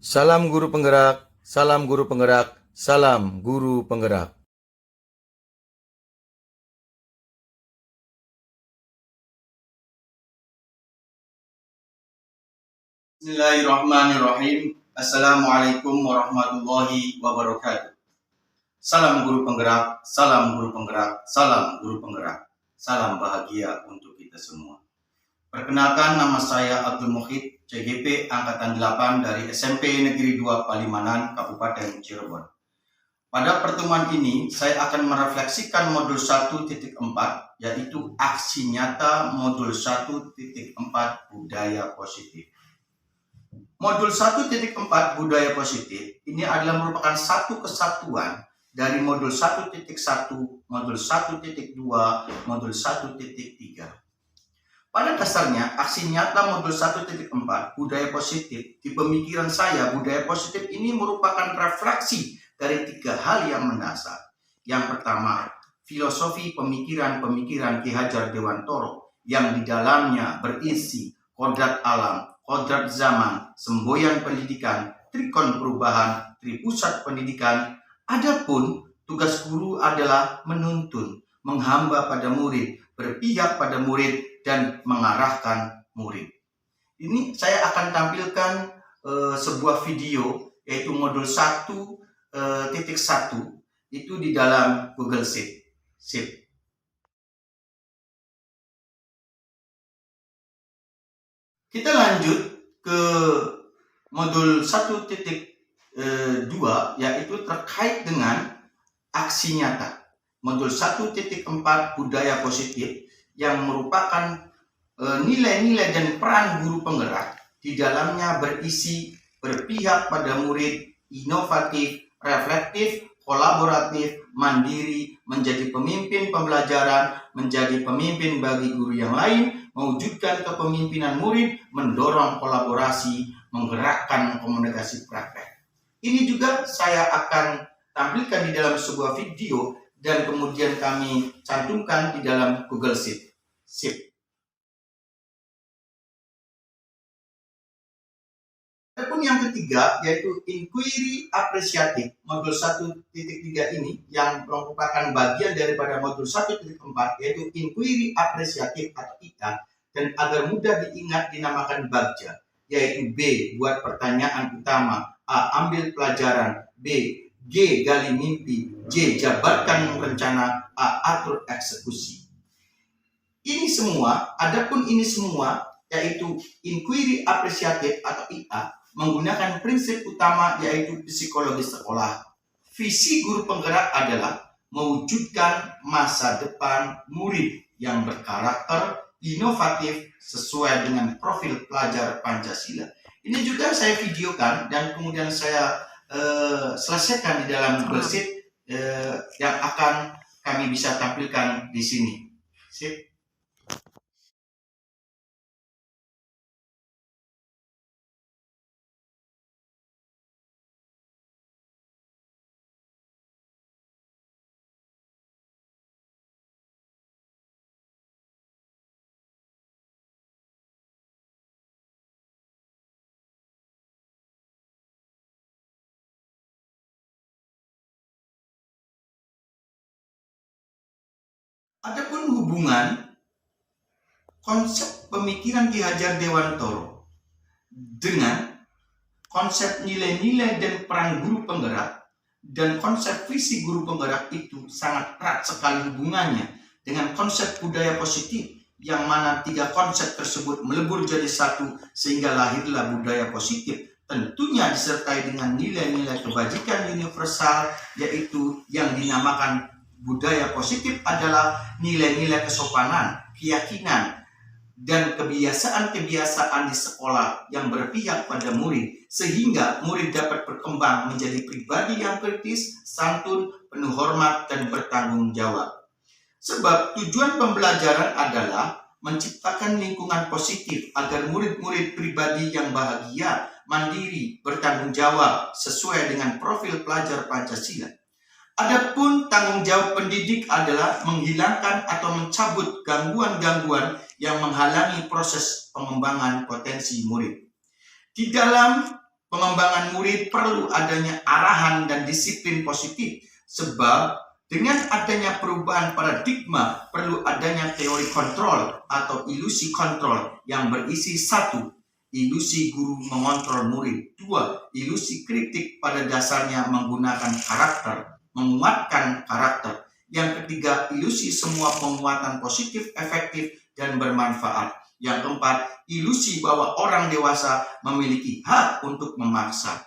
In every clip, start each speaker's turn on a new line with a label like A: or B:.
A: Salam guru penggerak, salam guru penggerak, salam guru penggerak.
B: Bismillahirrahmanirrahim. Assalamualaikum warahmatullahi wabarakatuh. Salam guru penggerak, salam guru penggerak, salam guru penggerak. Salam bahagia untuk kita semua. Perkenalkan, nama saya Abdul Muhid, CGP Angkatan 8 dari SMP Negeri 2 Palimanan, Kabupaten Cirebon. Pada pertemuan ini, saya akan merefleksikan modul 1.4, yaitu aksi nyata modul 1.4 budaya positif. Modul 1.4 budaya positif ini adalah merupakan satu kesatuan dari modul 1.1, modul 1.2, modul 1.3. Pada dasarnya, aksi nyata modul 1.4 budaya positif, di pemikiran saya, budaya positif ini merupakan refleksi dari tiga hal yang mendasar. Yang pertama, filosofi pemikiran-pemikiran Ki Hajar Dewantoro yang di dalamnya berisi kodrat alam, kodrat zaman, semboyan pendidikan, trikon perubahan, tripusat pendidikan. Adapun tugas guru adalah menuntun, menghamba pada murid, berpihak pada murid, dan mengarahkan murid. Ini saya akan tampilkan sebuah video, yaitu modul 1.1 itu di dalam Google Sheet. Kita lanjut ke modul 1.2, yaitu terkait dengan aksi nyata. Modul 1.4 budaya positif yang merupakan nilai-nilai dan peran guru penggerak. Di dalamnya berisi berpihak pada murid, inovatif, reflektif, kolaboratif, mandiri, menjadi pemimpin pembelajaran, menjadi pemimpin bagi guru yang lain, mewujudkan kepemimpinan murid, mendorong kolaborasi, menggerakkan komunikasi praktek. Ini juga saya akan tampilkan di dalam sebuah video dan kemudian kami cantumkan di dalam Google Sheet. Adapun yang ketiga, yaitu inquiry apresiatif, modul 1.3 ini yang merupakan bagian daripada modul 1.4, yaitu inquiry apresiatif atau IA, dan agar mudah diingat dinamakan BAGJA, yaitu B, buat pertanyaan utama, A, ambil pelajaran, B, G, gali mimpi, J, jabarkan rencana, A, atur eksekusi. Ini semua, adapun ini semua, yaitu inquiry apresiatif atau IA, menggunakan prinsip utama yaitu psikologi sekolah. Visi guru penggerak adalah mewujudkan masa depan murid yang berkarakter, inovatif, sesuai dengan profil pelajar Pancasila. Ini juga saya videokan dan kemudian saya selesaikan di dalam Google Sheet yang akan kami bisa tampilkan di sini. Sip. Adapun hubungan konsep pemikiran Ki Hajar Dewantoro dengan konsep nilai-nilai dan peran guru penggerak dan konsep visi guru penggerak itu sangat erat sekali hubungannya dengan konsep budaya positif, yang mana tiga konsep tersebut melebur jadi satu sehingga lahirlah budaya positif, tentunya disertai dengan nilai-nilai kebajikan universal, yaitu yang dinamakan budaya positif adalah nilai-nilai kesopanan, keyakinan, dan kebiasaan-kebiasaan di sekolah yang berpihak pada murid, sehingga murid dapat berkembang menjadi pribadi yang kritis, santun, penuh hormat, dan bertanggung jawab. Sebab tujuan pembelajaran adalah menciptakan lingkungan positif agar murid-murid pribadi yang bahagia, mandiri, bertanggung jawab, sesuai dengan profil pelajar Pancasila. Adapun tanggung jawab pendidik adalah menghilangkan atau mencabut gangguan-gangguan yang menghalangi proses pengembangan potensi murid. Di dalam pengembangan murid perlu adanya arahan dan disiplin positif, sebab dengan adanya perubahan paradigma perlu adanya teori kontrol atau ilusi kontrol yang berisi 1. Ilusi guru mengontrol murid. 2. Ilusi kritik pada dasarnya menggunakan karakter, menguatkan karakter. Yang ketiga, ilusi semua penguatan positif, efektif, dan bermanfaat. Yang keempat, ilusi bahwa orang dewasa memiliki hak untuk memaksa.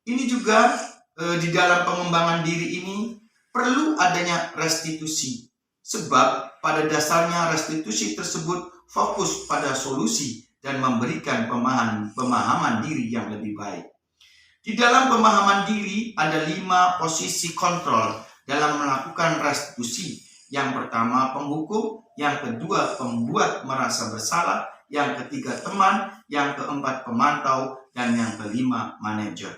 B: Ini juga di dalam pengembangan diri ini perlu adanya restitusi. Sebab pada dasarnya restitusi tersebut fokus pada solusi dan memberikan pemahaman diri yang lebih baik. Di dalam pemahaman diri ada 5 posisi kontrol dalam melakukan restitusi. Yang pertama penghukum, yang kedua pembuat merasa bersalah, yang ketiga teman, yang keempat pemantau, dan yang kelima manajer.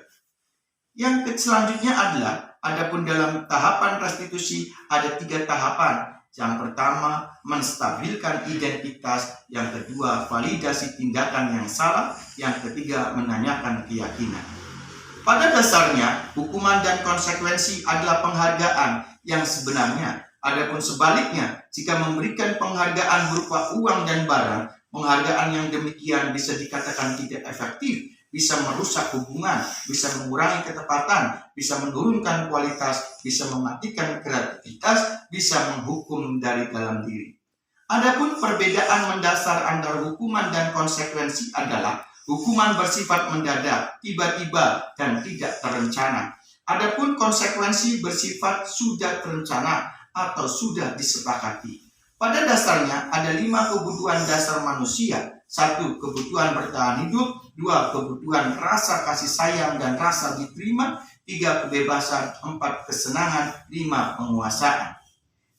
B: Yang selanjutnya adalah, adapun dalam tahapan restitusi ada 3 tahapan. Yang pertama menstabilkan identitas, yang kedua validasi tindakan yang salah, yang ketiga menanyakan keyakinan. Pada dasarnya, hukuman dan konsekuensi adalah penghargaan yang sebenarnya. Adapun sebaliknya, jika memberikan penghargaan berupa uang dan barang, penghargaan yang demikian bisa dikatakan tidak efektif, bisa merusak hubungan, bisa mengurangi ketepatan, bisa menurunkan kualitas, bisa mematikan kreativitas, bisa menghukum dari dalam diri. Adapun perbedaan mendasar antara hukuman dan konsekuensi adalah hukuman bersifat mendadak, tiba-tiba, dan tidak terencana. Adapun konsekuensi bersifat sudah terencana atau sudah disepakati. Pada dasarnya ada 5 kebutuhan dasar manusia. 1. Kebutuhan bertahan hidup. 2. Kebutuhan rasa kasih sayang dan rasa diterima. 3. Kebebasan. 4. Kesenangan. 5. Penguasaan.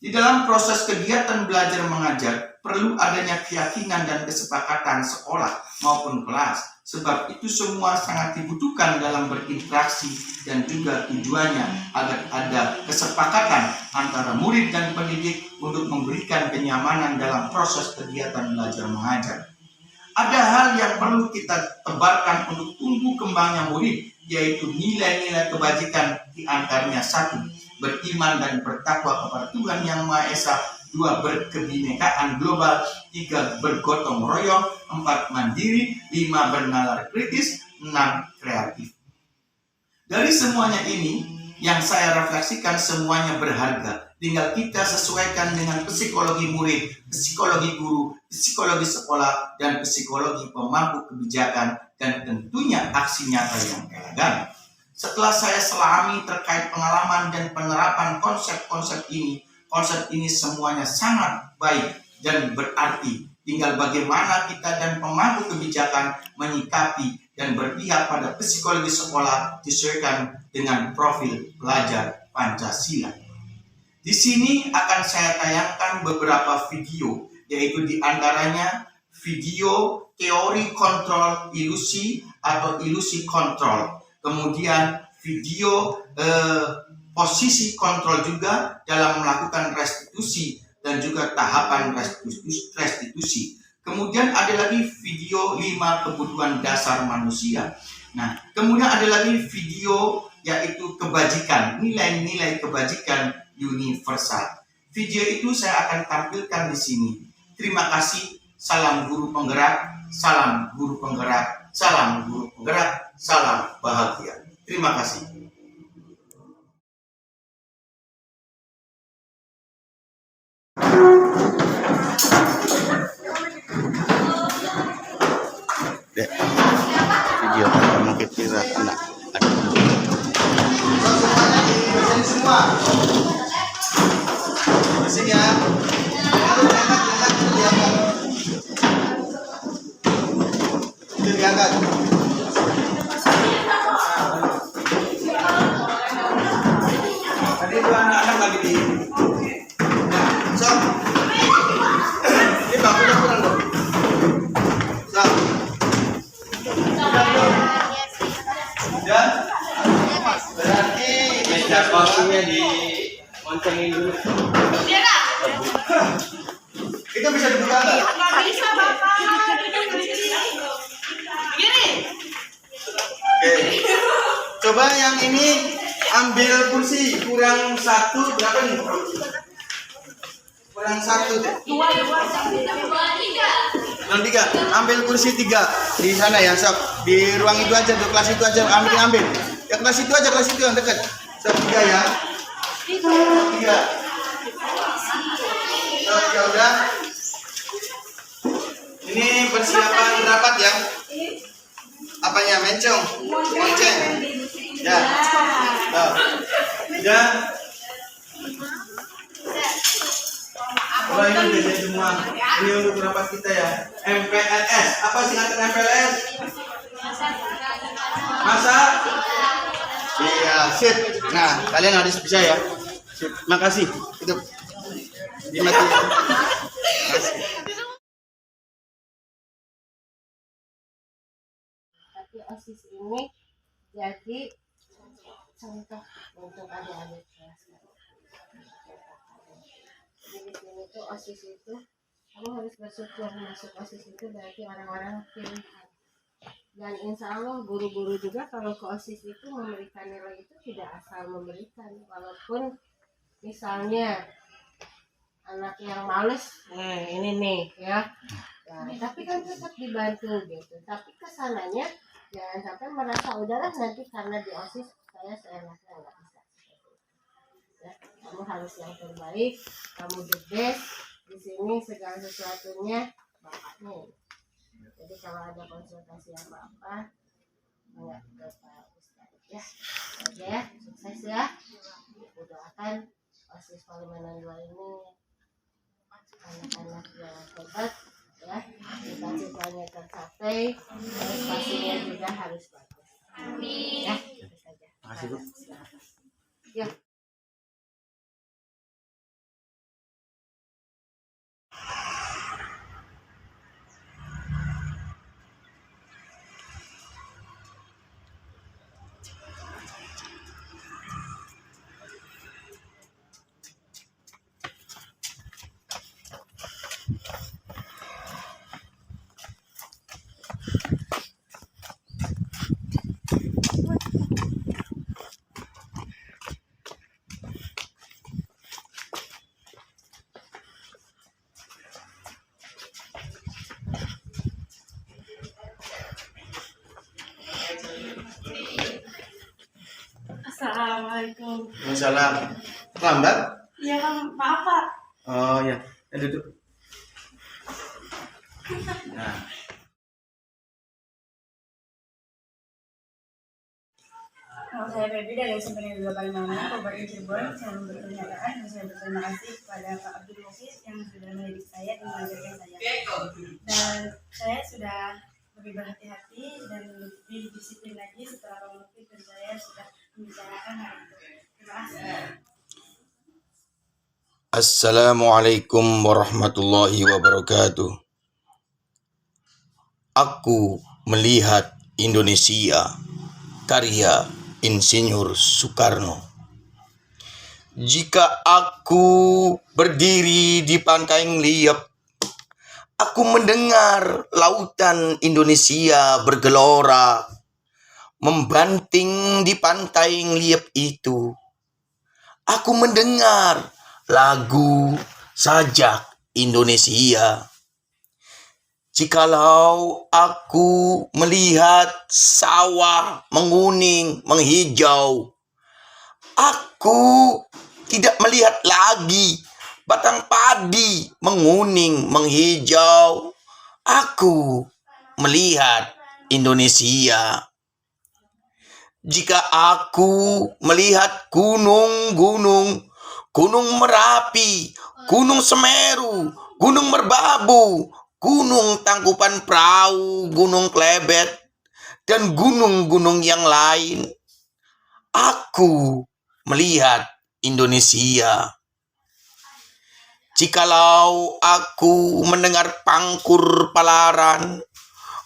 B: Di dalam proses kegiatan belajar mengajar perlu adanya keyakinan dan kesepakatan sekolah maupun kelas. Sebab itu semua sangat dibutuhkan dalam berinteraksi dan juga tujuannya agar ada kesepakatan antara murid dan pendidik untuk memberikan kenyamanan dalam proses kegiatan belajar mengajar. Ada hal yang perlu kita tebarkan untuk tumbuh kembangnya murid, yaitu nilai-nilai kebajikan, di antaranya 1. Beriman dan bertakwa kepada Tuhan Yang Maha Esa. 2. Berkebinekaan global. 3. Bergotong royong. 4. Mandiri. 5. Bernalar kritis. 6. Kreatif. Dari semuanya ini, yang saya refleksikan semuanya berharga. Tinggal kita sesuaikan dengan psikologi murid, psikologi guru, psikologi sekolah, dan psikologi pemangku kebijakan, dan tentunya aksi nyata yang elegan. Setelah saya selami terkait pengalaman dan penerapan konsep-konsep ini semuanya sangat baik dan berarti. Tinggal bagaimana kita dan pemangku kebijakan menyikapi dan berpihak pada psikologi sekolah disesuaikan dengan profil pelajar Pancasila. Di sini akan saya tayangkan beberapa video, yaitu di antaranya video teori kontrol ilusi atau ilusi kontrol. Kemudian video posisi kontrol juga dalam melakukan restitusi dan juga tahapan restitusi. Kemudian ada lagi video 5 kebutuhan dasar manusia. Nah, kemudian ada lagi video yaitu kebajikan, nilai-nilai kebajikan universal. Video itu saya akan tampilkan di sini. Terima kasih. Salam guru penggerak, salam guru penggerak, salam guru penggerak, salam bahagia. Terima kasih.
C: Dek, video pertama kira anak ada
B: Semua di sini ya. Itu diangkat. Tadi itu anak-anak lagi di. Nah, so. Ini bakunya kurang dong. So. Dan berarti
D: waktunya di moncengin dulu.
B: itu bisa dibuka nggak?
E: Nggak bisa, Bapak. Begini.
B: Coba yang ini ambil kursi kurang 1 berapa nih? Kurang 1 deh. Kurang 3. Ambil kursi 3 di sana ya, sob. Di ruang itu aja, di kelas itu aja ambil. Ya kelas itu aja, kelas itu yang dekat. Sob 3 ya. 3. Sob ya udah. Ini persiapan rapat ya. Apanya mencong? Monceng. Ya. Nah. Ya. Oh ini udah jadi semua. Ini untuk rapat kita ya. MPLS. Apa singkatan MPLS? Masak. Iya, sip. Nah, kalian harus bisa ya. Sip. Makasih. Itu. Dimati. Makasih.
E: Tapi OSIS ini jadi contoh untuk adik-adik kelas. Jadi di sini tuh OSIS itu kamu harus bersyukur masuk OSIS itu berarti orang-orang pilihan. Dan insya Allah guru-guru juga kalau ke OSIS itu memberikan nilai itu tidak asal memberikan, walaupun misalnya anak yang males, ini nih ya. Nah, tapi kan tetap dibantu gitu. Tapi kesananya jangan sampai merasa udahlah nanti karena di OSIS saya seenaknya nggak bisa. Ya, kamu harus yang terbaik, kamu the best di sini, segala sesuatunya bapaknya. Jadi kalau ada konsultasi apa-apa, banyak ke Pak Ustadz ya. Oke ya, sukses ya. Aku doakan OSIS Palimanan 2 ini anak-anak yang hebat ya, cita-citanya tercapai, prestasinya juga harus bagus. Amin. Ya, itu saja.
B: Makasih, Bu.
E: Ya.
F: Assalamualaikum.
B: Waalaikumsalam. Lambat?
F: Iya Kang, maaf Pak.
B: Oh ya, duduk. Nah,
F: Nama saya Febi dari SMP Negeri 85 Kabupaten Cirebon. Saya memberi pernyataan dan saya berterima kasih kepada Pak Abdul Mukhlis yang sudah mendidik saya dan mengajarkan saya. Dan saya sudah lebih berhati-hati dan lebih disiplin lagi setelah Pak Mukhlis dan saya sudah membicarakan hal itu. Terima kasih.
A: Assalamualaikum warahmatullahi wabarakatuh. Aku melihat Indonesia, karya Insinyur Soekarno. Jika aku berdiri di pantai Ngeliep, aku mendengar lautan Indonesia bergelora, membanting di pantai Ngeliep itu. Aku mendengar lagu sajak Indonesia. Jikalau aku melihat sawah menguning, menghijau, aku tidak melihat lagi batang padi menguning, menghijau. Aku melihat Indonesia. Jika aku melihat gunung-gunung, Gunung Merapi, Gunung Semeru, Gunung Merbabu, Gunung Tangkuban Perahu, Gunung Klebet, dan gunung-gunung yang lain, aku melihat Indonesia. Jikalau aku mendengar Pangkur Palaran,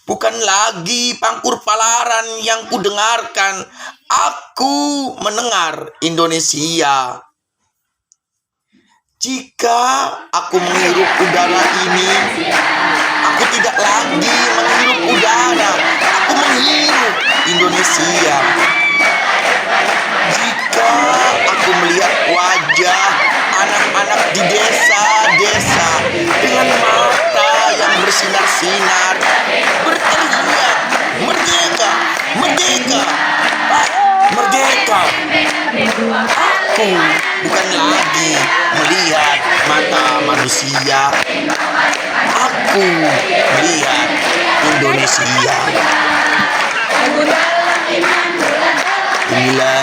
A: bukan lagi Pangkur Palaran yang kudengarkan, aku mendengar Indonesia. Jika aku menghirup udara ini, aku tidak lagi menghirup udara, aku menghirup Indonesia.
C: Indonesia. Aku melihat Indonesia. Inilah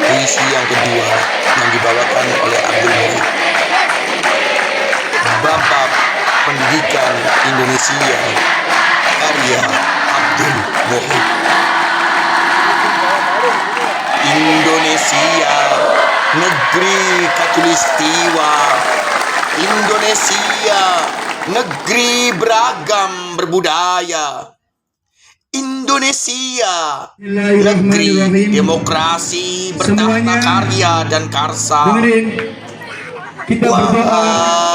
C: puisi yang kedua yang dibawakan oleh Abdul Muhid, Bapak Pendidikan Indonesia, karya Abdul Muhid. Indonesia, negeri khatulistiwa. Indonesia, negeri beragam berbudaya. Indonesia, negeri demokrasi bertahta karya dan karsa.
G: Dengerin, kita berdoa,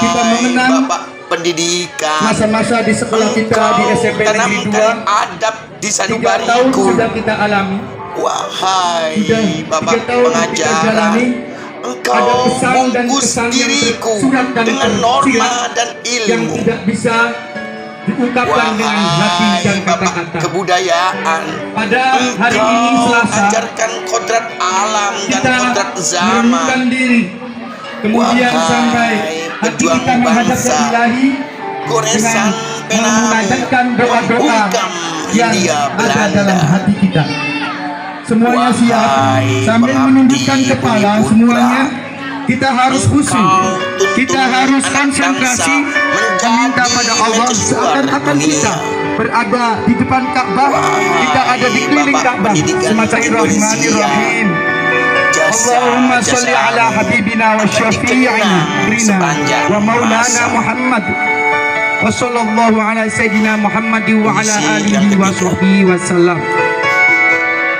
G: kita mengenang
C: Bapak Pendidikan,
G: masa-masa di sekolah kita di SMP Negeri 2.
C: adab di
G: 3 tahun
C: sanubariku.
G: sudah kita alami.
C: Wahai
G: Sudah 3
C: Bapak
G: tahun kita
C: pengajaran,
G: jalani. Ada
C: Engkau
G: pesan dan
C: bungkus
G: kesan yang
C: diriku
G: tersurat dan
C: dengan norma
G: tersirat
C: dan
G: yang
C: ilmu.
G: tidak bisa diungkapkan dengan hati
C: Wahai
G: dan
C: Bapak
G: kata-kata.
C: kebudayaan,
G: Pada hari
C: Engkau
G: ini Selasa,
C: ajarkan kodrat alam dan
G: kita
C: kodrat zaman.
G: merenungkan diri, kemudian
C: Wahai
G: sampai hati
C: pejuang
G: kita menghadap ke
C: bangsa,
G: Ilahi
C: goresan
G: dengan
C: penamu
G: mengajarkan doa-doa
C: membungkam
G: yang
C: Hindia
G: ada
C: Belanda.
G: dalam hati kita. Semuanya siap,
C: Wahai
G: sambil
C: pengabdi
G: menundukkan kepala
C: bumi putra,
G: semuanya. Kita harus khusyuk,
C: Engkau
G: kita
C: tuntun
G: harus
C: anak
G: konsentrasi
C: bangsa
G: meminta
C: menjadi
G: pada Allah
C: mercusuar
G: seakan-akan
C: dunia.
G: kita berada di depan Ka'bah, kita ada di keliling
C: Bapak
G: Ka'bah.
C: Pendidikan
G: Bismillahirrahmanirrahim. Allahumma salli ala habibina wa syafi'ina rina wa maulana Muhammad wa sallallahu ala sayyidina Muhammad wa ala alihi wa sahbihi wa sallam.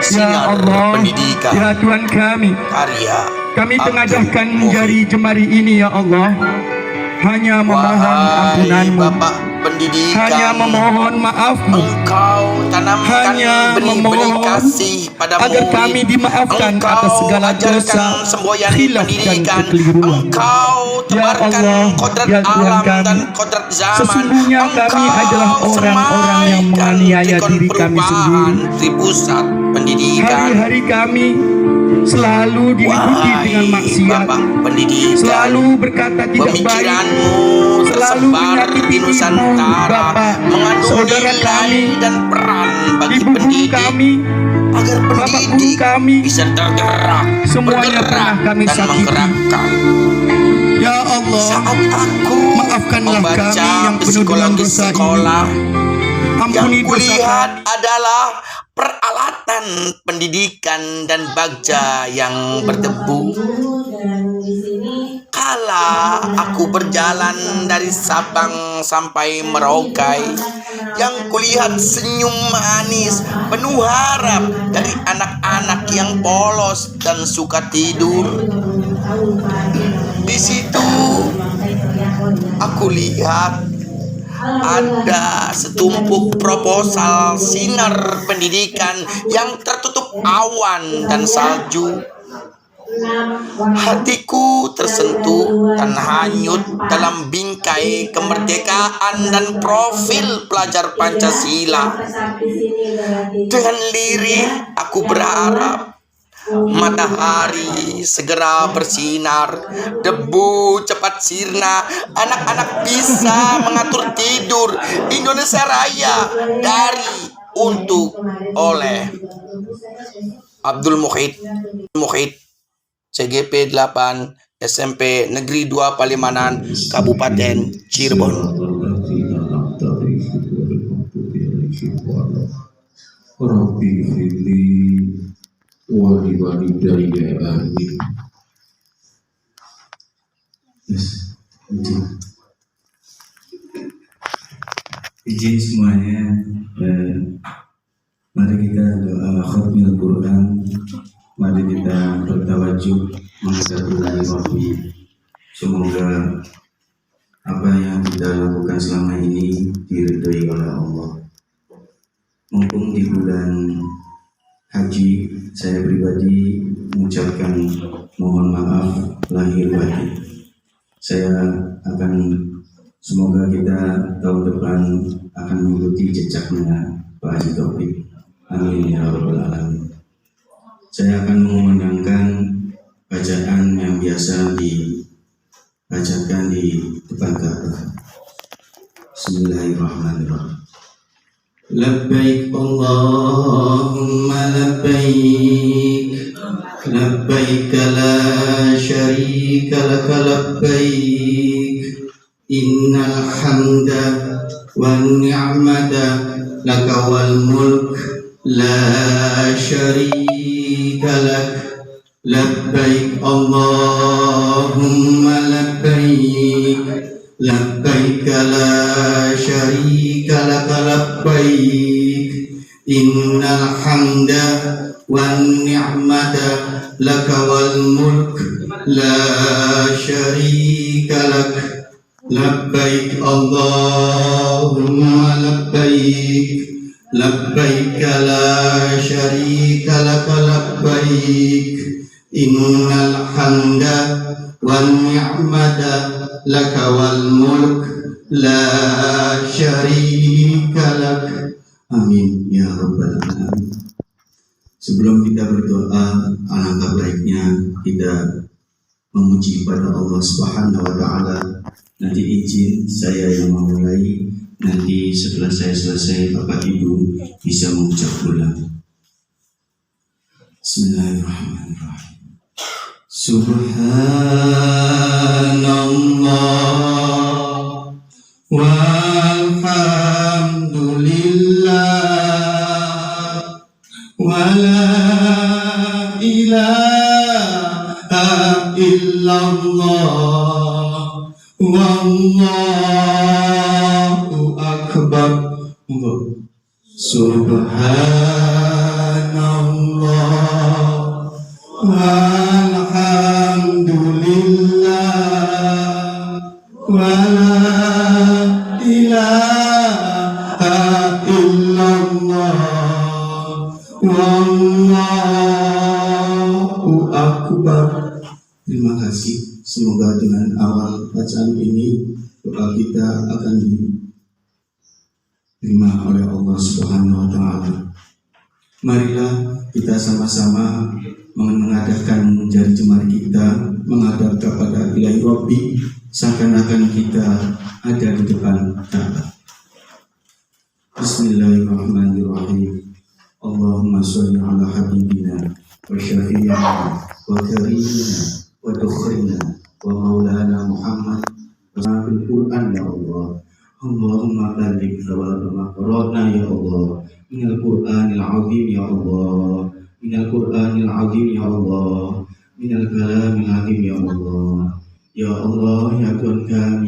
G: Ya Allah,
C: Pendidikan,
G: ya Tuhan kami,
C: karya
G: kami
C: Abdul
G: tengajahkan
C: Muhid.
G: jari jemari ini ya Allah, hanya memohon
C: Wahai
G: ampunan-Mu,
C: Bapak Pendidikan,
G: hanya memohon maaf-Mu,
C: Engkau tanamkan
G: hanya
C: benih-benih
G: memohon
C: kasih pada
G: agar
C: murid.
G: kami dimaafkan
C: Engkau
G: atas segala
C: ajarkan
G: dosa,
C: semboyan
G: khilaf dan
C: pendidikan.
G: kekeliruan.
C: Engkau tebarkan
G: Allah,
C: kodrat
G: ya Tuhan
C: alam
G: kami,
C: dan kodrat zaman.
G: sesungguhnya kami adalah orang-orang yang menganiaya diri kami sendiri.
C: Di pusat pendidikan.
G: Hari-hari kami selalu diliputi dengan maksiat,
C: Bapak Pendidikan,
G: selalu berkata tidak baik,
C: pemikiranmu
G: selalu
C: tersebar
G: menyakiti
C: di
G: ibu,
C: Nusantara,
G: bapak,
C: mengandung
G: saudara
C: nilai
G: kami,
C: dan peran bagi
G: ibu guru
C: pendidik
G: kami,
C: agar
G: bapak guru
C: pendidik
G: kami,
C: bisa tergerak,
G: semuanya
C: bergerak
G: pernah kami
C: dan
G: sakiti.
C: menggerakkan.
G: Ya Allah,
C: Saat aku
G: maafkanlah
C: membaca
G: kami yang penuh dengan
C: psikologi
G: dosa ini.
C: sekolah, yang
G: Ampuni dosa
C: kulihat
G: kami.
C: adalah peralatan pendidikan dan bagja yang berdebu. Kala aku berjalan dari Sabang sampai Merauke, yang kulihat senyum manis penuh harap dari anak-anak yang polos dan suka tidur. Di situ aku lihat ada setumpuk proposal sinar pendidikan yang tertutup awan dan salju. Hatiku tersentuh dan hanyut dalam bingkai kemerdekaan dan profil pelajar Pancasila. Dengan lirih aku berharap matahari segera bersinar, debu cepat sirna, anak-anak bisa mengatur tidur. Indonesia Raya dari, untuk, oleh Abdul Muhid, CGP 8 SMP Negeri 2 Palimanan, Kabupaten Cirebon.
H: Rabbi firli wali walidayya amin.
I: Izin semuanya, mari kita doa khatmil Quran, mari kita bertawajuh menghadap Ilahi Rabbi. Semoga apa yang kita lakukan selama ini diridhoi oleh Allah. Mumpung di bulan haji, saya pribadi mengucapkan mohon maaf lahir batin. Saya akan, semoga kita tahun depan akan mengikuti jejaknya Pak Haji Taufik. Amin ya rabbal alamin. Saya akan mengundangkan bacaan yang biasa dibacakan di depan Ka'bah. Bismillahirrahmanirrahim. Labbaik Allahumma labbaik, labbaik la syarika laka labbaik, innal hamda wan ni'mata laka wal mulk la syarika lak. Labbaik Allahumma labbaik, labbaik la syarika laka labbaik, innal hamda wan ni'mata laka wal mulk la syarika lak. Labbaik Allahumma labbaik, labbaik la syarika laka labbaik, innal hamda wan ni'mata laka wal mulk la syarika lak. Amin ya rabbal alamin. Sebelum kita berdoa, alangkah baiknya kita memuji pada Allah Subhanahu wa taala. Nanti izin saya yang memulai, nanti setelah saya selesai Bapak Ibu bisa mengucap ulang. Bismillahirrahmanirrahim. Subhanallah walhamdulillah wa la ilaha illallah wallahu akbar. Subhanallah walhamdulillah wa la ilaha illallah wallahu akbar. Terima kasih. Semoga dengan awal bacaan ini doa kita akan diterima oleh Allah Subhanahu wa taala. Marilah kita sama-sama mengadahkan jari jemari kita menghadap kepada Ilahi Rabbi seakan-akan kita ada di depan Ka'bah. Bismillahirrahmanirrahim. Allahumma sholli ala habibina wa syafi'ina wa karimina wa dukhrina wa maulana Muhammad wa bil Qur'an ya Allah. Allahumma baligh thawaba ma qara'na ya Allah minal Qur'anil azim ya Allah, minal Qur'anil azim ya Allah, minal kalamil azim ya Allah. Ya Allah, ya Tuhan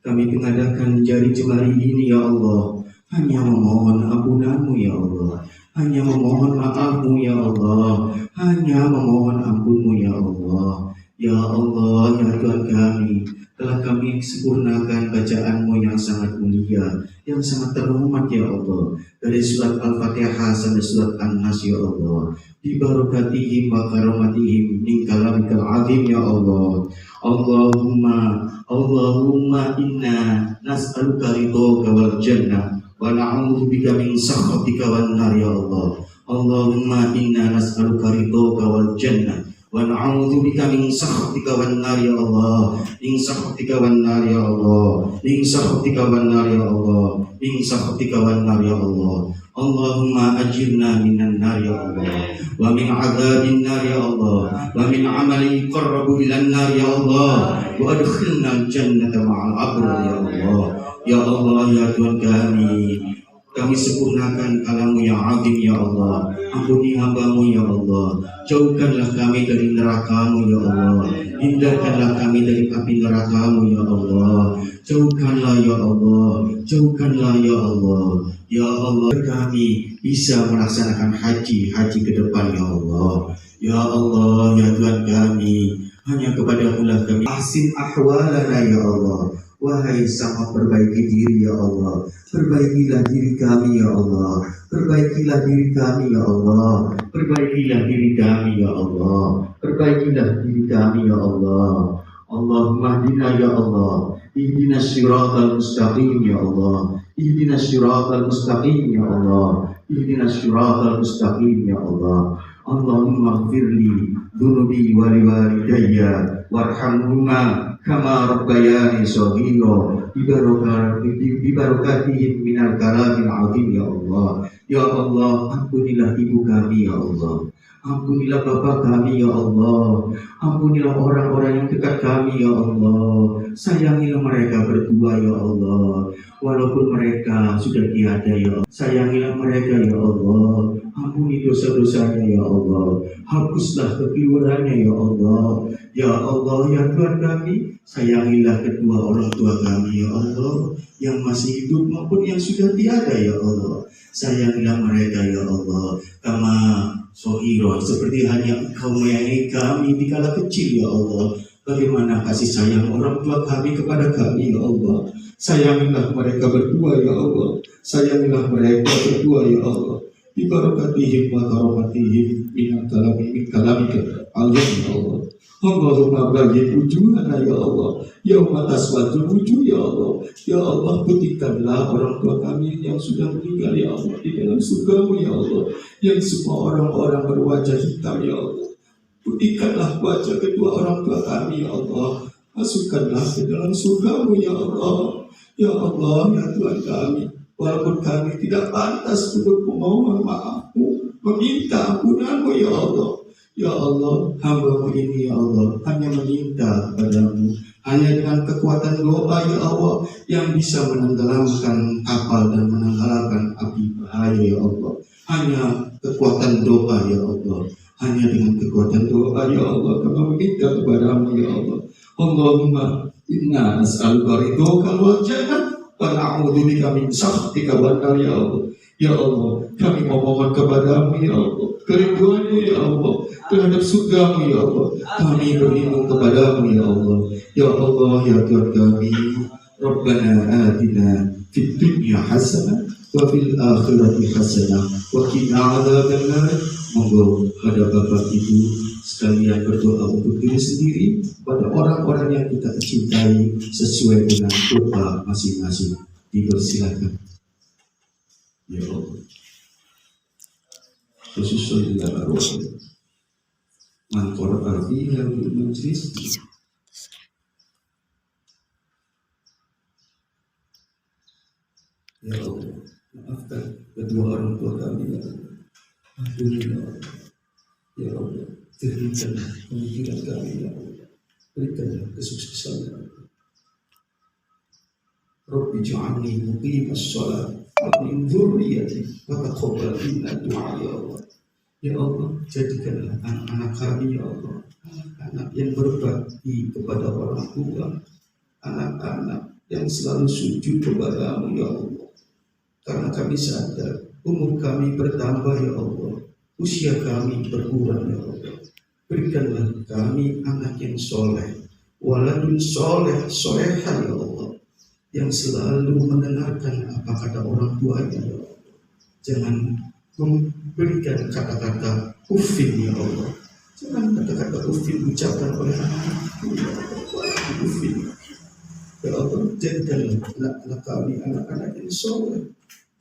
I: kami mengadakan jari jemari ini ya Allah, hanya memohon ampunan-Mu ya Allah, hanya memohon maaf-Mu ya Allah, hanya memohon ampun-Mu ya Allah. Ya Allah, ya Tuhan telah kami sempurnakan bacaan-Mu yang sangat mulia, yang sangat terhormat ya Allah, dari surat Al-Fatihah sampai surat An-Nas ya Allah, bi barakatihim wa karamatihim min kalamikal azim ya Allah. Allahumma inna nas'aluka ridhaka wal jannah wa na'udzu bika min sakhatika wan nar ya Allah. Allahumma inna nas'aluka ridhaka wal jannah wa na'udzu bika min sakhatika wan nar ya Allah, min sakhatika wan nar ya Allah, min sakhatika wan nar ya Allah, min sakhatika wan nar ya Allah. Allahumma ajirna minan nar ya Allah, wa min adzabin nar ya Allah, wa min amalin qarrabu ilan nar ya Allah, wa adkhilna al-jannata ma'al abrar ya Allah. Ya Allah, ya Tuhan kami sempurnakan kalam-Mu yang azim ya Allah. Ampuni hamba-Mu ya Allah. Jauhkanlah kami dari neraka-Mu ya Allah. Hindarkanlah kami dari api neraka-Mu ya Allah. Jauhkanlah ya Allah. Jauhkanlah ya Allah. Ya Allah, kami bisa melaksanakan haji ke depan ya Allah. Ya Allah, ya Tuhan hanya kepada-Mu lah kami. Ahsin ahwalana ya Allah. Wahai Sang perbaiki diri ya Allah, perbaikilah diri kami ya Allah, perbaikilah diri kami ya Allah, perbaikilah diri kami ya Allah, perbaikilah diri kami ya Allah. Allahumma hdina ya Allah, ihdinas siratal mustaqim ya Allah, ihdinas siratal mustaqim ya Allah, ihdinas siratal mustaqim ya Allah. Allahumma ighfirli dhunubi wa liwalidayya warhamhuma kama rabbayani shaghira bibarakatihim minal kalamil azim ya Allah. Ya Allah, ampunilah ibu kami ya Allah. Ampunilah bapak kami ya Allah. Ampunilah orang-orang yang dekat kami ya Allah. Sayangilah mereka berdua ya Allah. Walaupun mereka sudah tiada ya Allah. Sayangilah mereka ya Allah. Ampuni dosa-dosanya ya Allah. Hapuslah kekeliruannya ya Allah. Ya Allah, ya Tuhan kami, sayangilah kedua orang tua kami ya Allah, yang masih hidup maupun yang sudah tiada ya Allah. Sayangilah mereka ya Allah, kama sohiro, seperti hanya Engkau menyayangi kami di kala kecil ya Allah. Bagaimana kasih sayang orang tua kami kepada kami ya Allah. Sayangilah mereka berdua ya Allah. Sayangilah mereka berdua ya Allah. Bibarakatihim wa karomatihim minal kalamika alim ya Allah. Allahumma baghid wujuhana ya Allah. Yauma taswaddu wujuh ya Allah. Ya Allah, putihkanlah orang tua kami yang sudah meninggal ya Allah di dalam surga-Mu ya Allah. Yang semua orang-orang berwajah hitam ya Allah. Putihkanlah wajah kedua orang tua kami ya Allah. Masukkanlah ke dalam surga-Mu ya Allah. Ya Allah, ya Tuhan kami, walaupun kami tidak pantas untuk memohon maaf-Mu, meminta ampunan-Mu ya Allah. Ya Allah, hamba-Mu ini ya Allah hanya meminta kepadamu, hanya dengan kekuatan doa ya Allah yang bisa menenggelamkan kapal dan menenggelamkan api bahaya ya Allah. Hanya kekuatan doa ya Allah, hanya dengan kekuatan doa ya Allah kami meminta kepadamu ya Allah. Allahumma inna nas'aluka ridhaka wal jannah wa na'udzubika min sakhatika wan nar ya Allah. Ya Allah, kami memohon kepadamu ya Allah kerinduanmu ya Allah terhadap surga-Mu ya Allah. Kami berlindung kepadamu ya Allah. Ya Allah, ya Tuhan kami, Rabbana atina fid dunya hasanah wa fil akhirati hasanah wa qina adzabannar. Monggo pada Bapak Ibu sekalian berdoa untuk diri sendiri, pada orang-orang yang kita cintai sesuai dengan doa masing-masing. Dipersilakan. Ya Allah. Khususnya dalam arwah man qara'a fiha bil majlis. Ya Allah, maafkan kedua orang tua kami ya Allah. Ampuni ya Allah. Ya Allah, berikanlah pemikiran kami ya Allah. Berikanlah kesuksesan ya Allah. Rabbi ja'alni muqimas shalah wa min dzurriyyati wa taqabbal minna du'a ya Allah. Ya Allah, jadikanlah anak-anak kami ya Allah, anak-anak yang berbakti kepada orang tua, anak-anak yang selalu sujud kepada-Mu ya Allah. Karena kami sadar umur kami bertambah ya Allah, usia kami berkurang ya Allah. Berikanlah kami anak yang soleh, waladun soleh, soleha ya Allah, yang selalu mendengarkan apa kata orang tuanya ya Allah. Jangan memberikan kata-kata ufin ya Allah. Jangan kata-kata ufin ucapkan oleh anak itu ya Allah. Ufin ya Allah, jadikanlah anak-anak kami anak-anak yang soleh,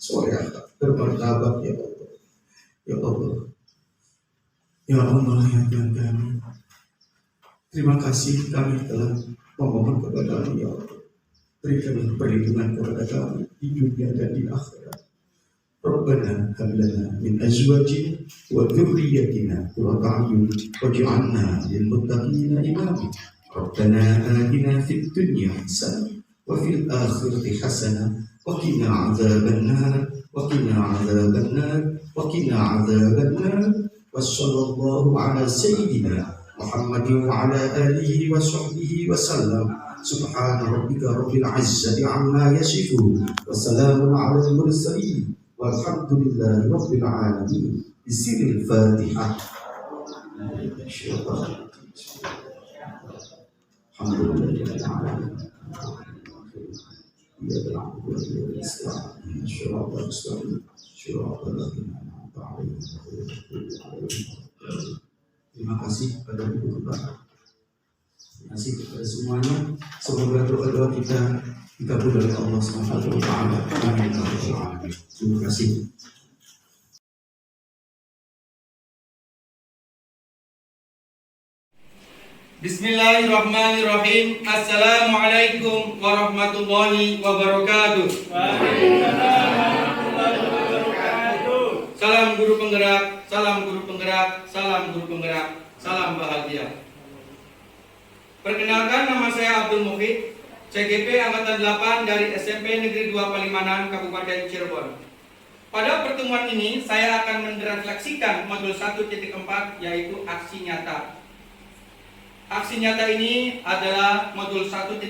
I: soleh bermartabat ya Allah. Ya Allah, ya Allah, ya Tuhan kami, terima kasih kami telah memohon kepada-Mu ya Allah. Berikanlah perlindungan kepada kami di dunia dan di akhirat. Rabbana hab lana min azwajina wa dhurriyyatina qurrata a'yun waj'alna lil muttaqina imama. Rabbana atina fid dunya hasanah wa fil akhirati hasanah wa qina 'adzabannar wa qina 'adzabannar wa qina 'adzabannar. Wassallallahu ala sayyidina Muhammadin wa ala alihi wa sahbihi wa sallam. Subhana rabbika rabbil izzati amma yasifun wa salamun 'alal mursalin walhamdulillahi rabbil alamin. Bismillahil Fatihah. Alhamdulillahil alamin. Ya Rabbi wa ya Islam. Syurga Islam. Syurga Terima kasih kepada Ibu Bapak. Terima kasih kepada semuanya. Semoga doa-doa kita dikabul oleh Allah Subhanahu wa taala. Amin. Terima kasih.
D: Bismillahirrahmanirrahim. Assalamualaikum warahmatullahi wabarakatuh. Salam guru penggerak, salam guru penggerak, salam guru penggerak, salam bahagia. Perkenalkan, nama saya Abdul Mukhid, CGP Angkatan 8 dari SMP Negeri 2 Palimanan, Kabupaten Cirebon. Pada pertemuan ini, saya akan merefleksikan modul 1.4, yaitu aksi nyata. Aksi nyata ini adalah modul 1.4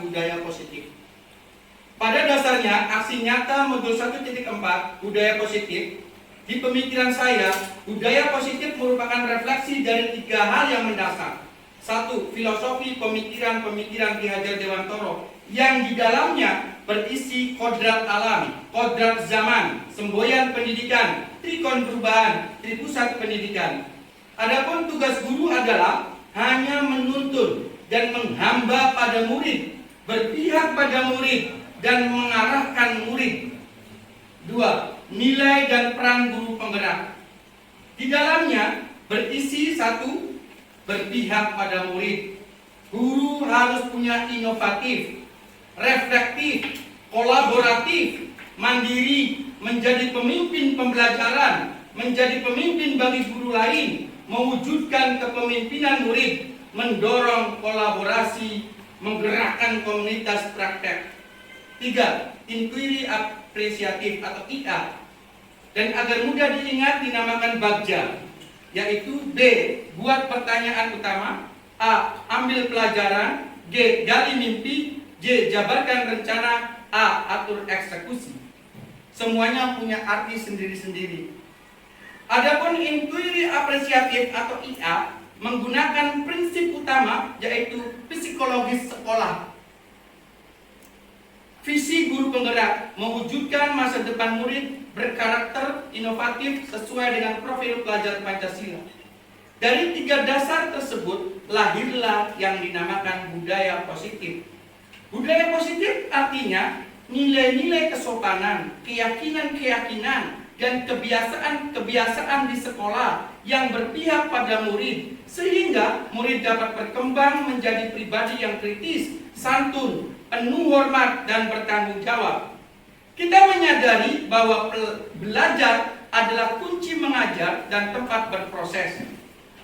D: budaya positif. Pada dasarnya, aksi nyata modul 1.4 budaya positif, di pemikiran saya, budaya positif merupakan refleksi dari 3 hal yang mendasar. 1. Filosofi pemikiran-pemikiran Ki Hajar Dewantoro yang di dalamnya berisi kodrat alam, kodrat zaman, semboyan pendidikan, trikon perubahan, tripusat pendidikan. Adapun tugas guru adalah hanya menuntun dan menghamba pada murid, berpihak pada murid, dan mengarahkan murid. 2. Nilai dan peran guru penggerak. Di dalamnya berisi 1. Berpihak pada murid. Guru harus punya inovatif, reflektif, kolaboratif, mandiri, menjadi pemimpin pembelajaran, menjadi pemimpin bagi guru lain, mewujudkan kepemimpinan murid, mendorong kolaborasi, menggerakkan komunitas praktek. 3. Inquiry apresiatif atau IA, dan agar mudah diingat dinamakan bagja, yaitu B. Buat pertanyaan utama, A. Ambil pelajaran, G. Gali mimpi, J. Jabarkan rencana, A. Atur eksekusi. Semuanya punya arti sendiri-sendiri. Adapun inquiry apresiatif atau IA menggunakan prinsip utama, yaitu psikologis sekolah. Visi guru penggerak mewujudkan masa depan murid berkarakter inovatif sesuai dengan profil pelajar Pancasila. Dari 3 dasar tersebut lahirlah yang dinamakan budaya positif. Budaya positif artinya nilai-nilai kesopanan, keyakinan-keyakinan, dan kebiasaan-kebiasaan di sekolah yang berpihak pada murid, sehingga murid dapat berkembang menjadi pribadi yang kritis, santun, penuh hormat, dan bertanggung jawab. Kita menyadari bahwa belajar adalah kunci mengajar dan tempat berproses.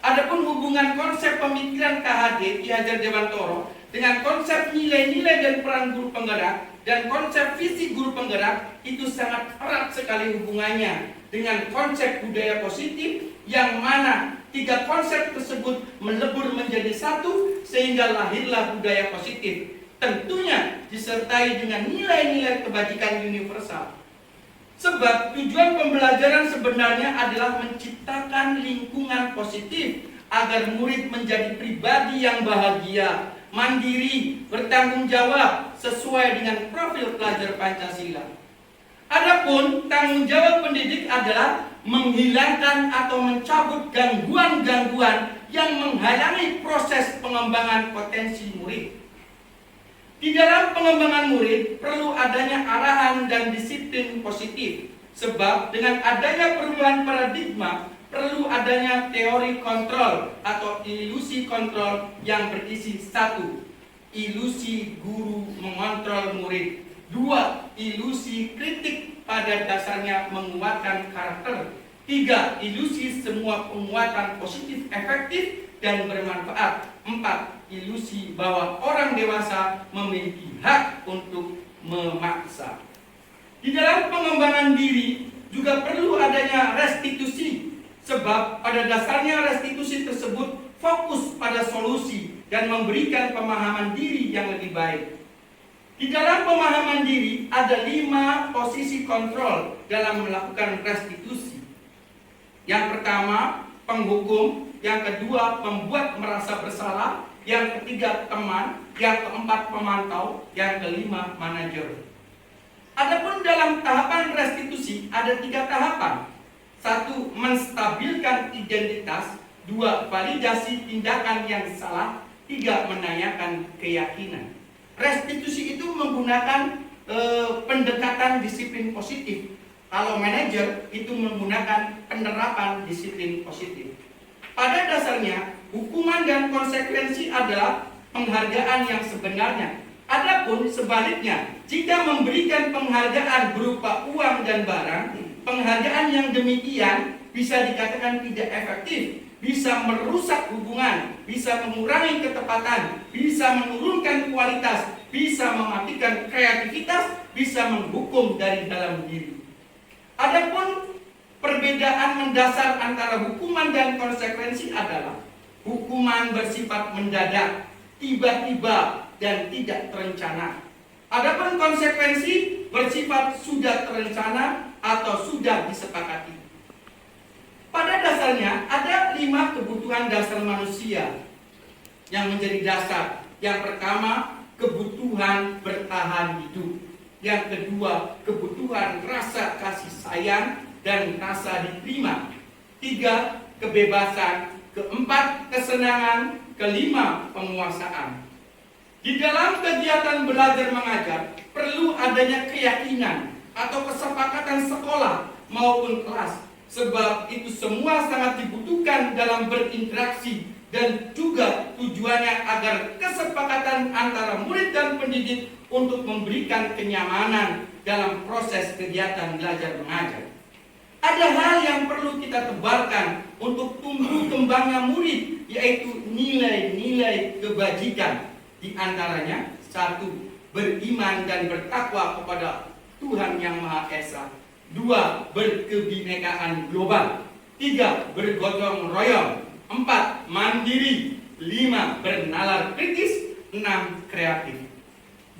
D: Adapun hubungan konsep pemikiran KHD Ki Hajar Dewantoro dengan konsep nilai-nilai dan peran guru penggerak dan konsep visi guru penggerak itu sangat erat sekali hubungannya dengan konsep budaya positif, yang mana 3 konsep tersebut melebur menjadi satu sehingga lahirlah budaya positif. Tentunya disertai dengan nilai-nilai kebajikan universal. Sebab tujuan pembelajaran sebenarnya adalah menciptakan lingkungan positif agar murid menjadi pribadi yang bahagia, mandiri, bertanggung jawab sesuai dengan profil pelajar Pancasila. Adapun tanggung jawab pendidik adalah menghilangkan atau mencabut gangguan-gangguan yang menghalangi proses pengembangan potensi murid. Di dalam pengembangan murid perlu adanya arahan dan disiplin positif, sebab dengan adanya perubahan paradigma perlu adanya teori kontrol atau ilusi kontrol yang berisi 1. Ilusi guru mengontrol murid. 2. Ilusi kritik pada dasarnya menguatkan karakter. 3. Ilusi semua penguatan positif efektif dan bermanfaat. 4. Ilusi bahwa orang dewasa memiliki hak untuk memaksa. Di dalam pengembangan diri juga perlu adanya restitusi, sebab pada dasarnya restitusi tersebut fokus pada solusi dan memberikan pemahaman diri yang lebih baik. Di dalam pemahaman diri ada 5 posisi kontrol dalam melakukan restitusi. Yang pertama, penghukum. Yang kedua, pembuat merasa bersalah. Yang ketiga, teman. Yang keempat, pemantau. Yang kelima, manajer. Adapun dalam tahapan restitusi ada 3 tahapan. 1. Menstabilkan identitas. 2. Validasi tindakan yang salah. 3. Menanyakan keyakinan. Restitusi itu menggunakan pendekatan disiplin positif. Kalau manajer itu menggunakan penerapan disiplin positif. Pada dasarnya, hukuman dan konsekuensi adalah penghargaan yang sebenarnya. Adapun sebaliknya, jika memberikan penghargaan berupa uang dan barang, penghargaan yang demikian bisa dikatakan tidak efektif, bisa merusak hubungan, bisa mengurangi ketepatan, bisa menurunkan kualitas, bisa mematikan kreativitas, bisa menghukum dari dalam diri. Adapun perbedaan mendasar antara hukuman dan konsekuensi adalah hukuman bersifat mendadak, tiba-tiba, dan tidak terencana. Adapun konsekuensi bersifat sudah terencana atau sudah disepakati. Pada dasarnya ada 5 kebutuhan dasar manusia yang menjadi dasar. Yang pertama, kebutuhan bertahan hidup. Yang kedua, kebutuhan rasa kasih sayang dan rasa diterima. 3, kebebasan. Keempat, kesenangan. Kelima, penguasaan. Di dalam kegiatan belajar mengajar perlu adanya keyakinan atau kesepakatan sekolah maupun kelas, sebab itu semua sangat dibutuhkan dalam berinteraksi dan juga tujuannya agar kesepakatan antara murid dan pendidik untuk memberikan kenyamanan dalam proses kegiatan belajar mengajar. Ada hal yang perlu kita tebarkan untuk tumbuh kembangnya murid, yaitu nilai-nilai kebajikan. Di antaranya, 1. Beriman dan bertakwa kepada Tuhan Yang Maha Esa. 2. Berkebinekaan global. 3. Bergotong royong. 4. Mandiri. 5. Bernalar kritis. 6. Kreatif.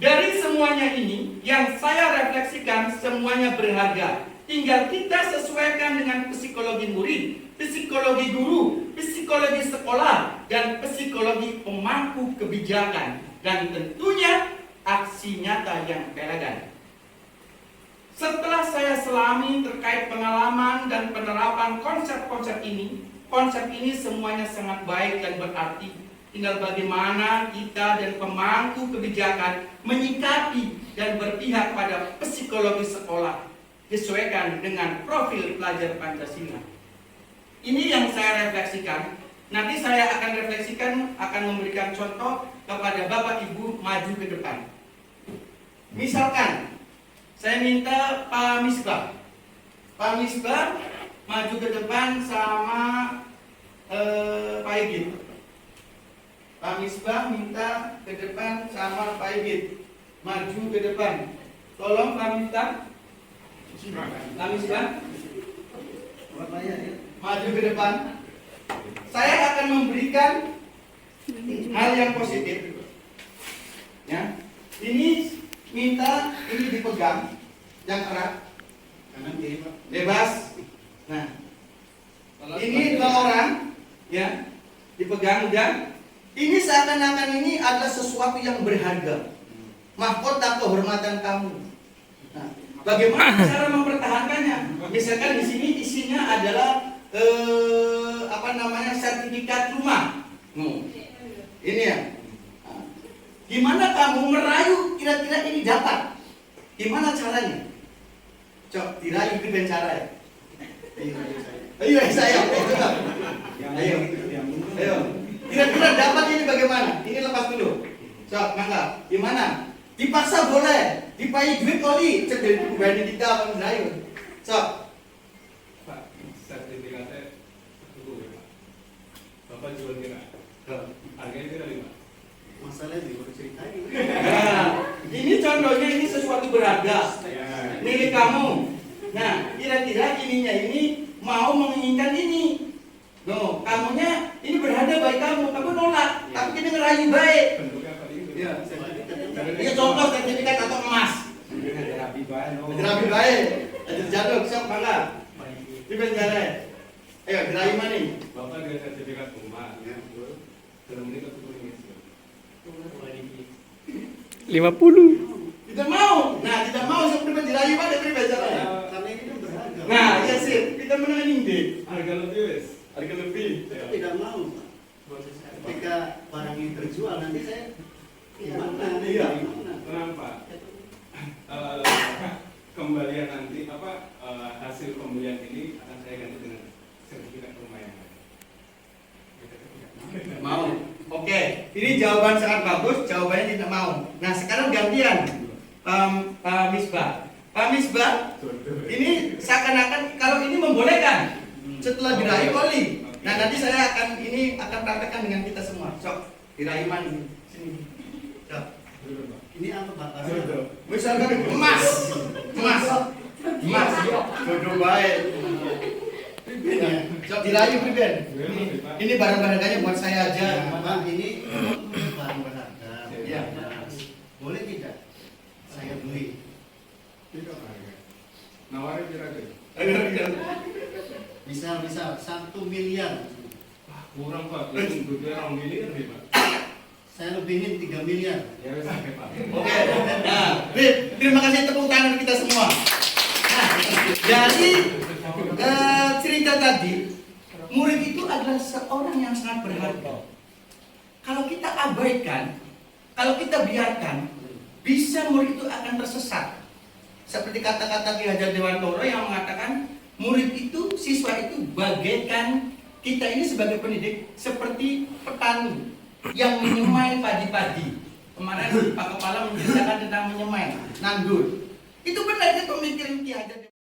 D: Dari semuanya ini, yang saya refleksikan semuanya berharga. Tinggal kita sesuaikan dengan psikologi murid, psikologi guru, psikologi sekolah, dan psikologi pemangku kebijakan, dan tentunya aksi nyata yang elegan. Setelah saya selami terkait pengalaman dan penerapan konsep ini semuanya sangat baik dan berarti. Tinggal bagaimana kita dan pemangku kebijakan menyikapi dan berpihak pada psikologi sekolah, disesuaikan dengan profil pelajar Pancasila. Ini yang saya refleksikan. Nanti saya akan refleksikan, akan memberikan contoh kepada Bapak Ibu maju ke depan. Misalkan, saya minta Pak Misbah maju ke depan sama Pak Igit. Pak Misbah minta ke depan sama Pak Igit, maju ke depan. Tolong Pak Misbah. Maju ke depan. Saya akan memberikan hal yang positif. Ya, ini minta ini dipegang, yang erat, bebas. Nah, ini 2 orang, ya, dipegang udah. Ini seakan-akan ini adalah sesuatu yang berharga, mahkota kehormatan kamu. Nah, bagaimana cara mempertahankannya? Misalkan di sini isinya adalah sertifikat rumah. Ini ya. Nah, gimana kamu merayu kira-kira ini dapat? Gimana caranya? Coba dirayu dengan cara ya. Ayo saya. Ayo. Kira-kira dapat ini bagaimana? Ini lepas dulu. Coba mangga. Gimana? Dipaksa boleh, dipayi duit kali, cek dari pribadi kita apa merayu. So,
J: Pak, sertifikatnya cukup ya Pak. Bapak jual kira, harganya kira 5.
I: Masalahnya di ceritain.
D: Nah, ini contohnya ini sesuatu berharga, milik kamu. Nah, kira-kira ininya ini mau menginginkan ini. No, kamunya ini berharga bagi kamu nolak, tapi kita ngerayu baik.
J: Bentuknya apa itu?
D: Ya, ini contoh sertifikat atau emas.
J: Rapi
D: baik. Ada jadul, siap mangga. Di penjara. Ayo, dirayu mana nih?
J: Bapak ada sertifikat rumah. Ya, betul. Dalam ini ketemu ini.
D: 50. Tidak mau. Nah, tidak mau seperti dirayu pada penjara.
I: Karena ini kan berharga.
D: Nah, ya sih, kita menang ini.
J: Harga lebih wes.
D: Harga lebih.
I: Saya tidak mau, Pak. Ketika barang ini terjual nanti saya gimana?
D: Iya.
J: Kenapa? Kembalian nanti hasil pembelian ini akan saya ganti dengan sertifikat rumah yang lain.
D: ini jawaban sangat bagus, jawabannya tidak mau. Nah, sekarang gantian Pak Misbah. Pak Misbah, ini seakan-akan kalau ini membolehkan setelah dirayu oli. Nah, nanti saya akan praktekkan dengan kita semua. Sok, dirayu mandi sini. Sok. Ini apa Pak? Misalkan emas. Jodoh baik. Sok dirayu Priben. Ini barang berharganya buat saya aja.
K: Pak, ini barang berharga.
D: Iya.
K: Boleh tidak saya beli?
J: Tidak harga. Nawarin kira-kira.
K: Misal 1 miliar.
J: Wah, kurang Pak. Itu duitnya 2 miliar nih Pak.
K: Saya lebihin 3 miliar.
J: Ya wes sampai Pak.
D: Oke. Nah, Bib, terima kasih tepuk tangan kita semua. Nah, jadi cerita tadi, murid itu adalah seorang yang sangat berharga. Kalau kita abaikan, kalau kita biarkan, bisa murid itu akan tersesat. Seperti kata-kata Ki Hajar Dewantoro yang mengatakan, murid itu, siswa itu bagaikan kita ini sebagai pendidik seperti petani yang menyemai padi-padi. Kemarin Pak Kepala menceritakan tentang menyemai, nandur. Itu benar itu pemikiran Ki Hajar.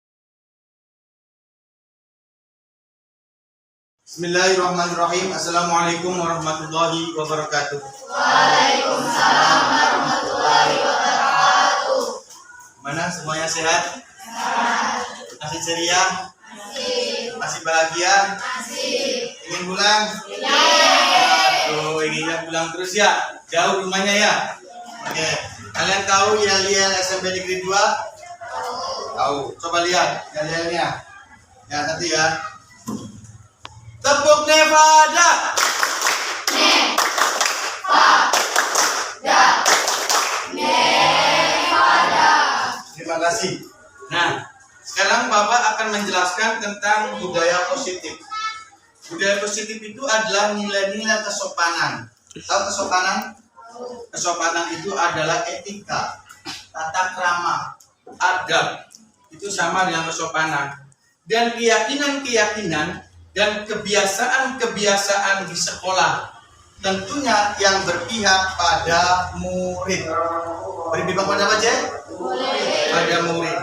B: Bismillahirrahmanirrahim. Assalamualaikum warahmatullahi wabarakatuh.
L: Waalaikumsalam warahmatullahi wabarakatuh.
B: Mana semuanya sehat? Masih ceria? Masih bahagia? Ingin pulang? Tuh, ingin pulang terus ya? Jauh rumahnya ya? Oke. Kalian tahu yel-yel SMP Negeri 2? Tahu. Coba lihat yel-yelnya. Ya, satu ya. Tepuk Nevada. Terima kasih. Nah, sekarang Bapak akan menjelaskan tentang budaya positif. Budaya positif itu adalah nilai-nilai kesopanan. Tahu kesopanan? Kesopanan itu adalah etika, tata krama, adab. Itu sama dengan kesopanan. Dan keyakinan-keyakinan dan kebiasaan-kebiasaan di sekolah, tentunya yang berpihak pada murid. Berpihak pada apa aja? Pada murid.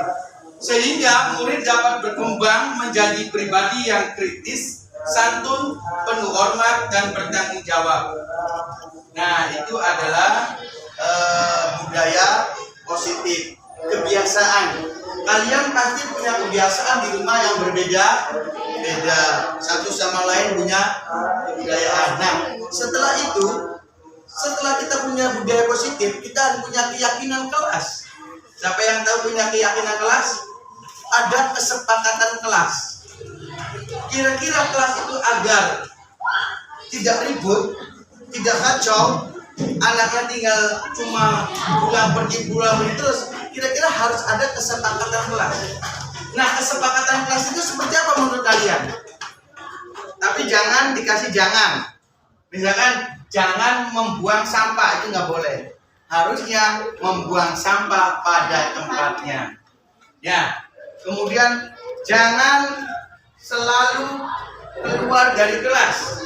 B: Sehingga murid dapat berkembang menjadi pribadi yang kritis, santun, penuh hormat, dan bertanggung jawab. Nah, itu adalah budaya positif, kebiasaan. Kalian pasti punya kebiasaan di rumah yang berbeda, satu sama lain punya kebudayaan. Nah, setelah itu, setelah kita punya budaya positif, kita harus punya keyakinan kelas. Siapa yang tahu punya keyakinan kelas? Ada kesepakatan kelas. Kira-kira kelas itu agar tidak ribut, tidak kacau, anaknya tinggal cuma pulang pergi terus. Kira-kira harus ada kesepakatan kelas. Nah, kesepakatan kelas itu seperti apa menurut kalian? Tapi jangan dikasih jangan. Misalkan jangan membuang sampah, itu nggak boleh. Harusnya membuang sampah pada tempatnya. Ya. Kemudian jangan selalu keluar dari kelas.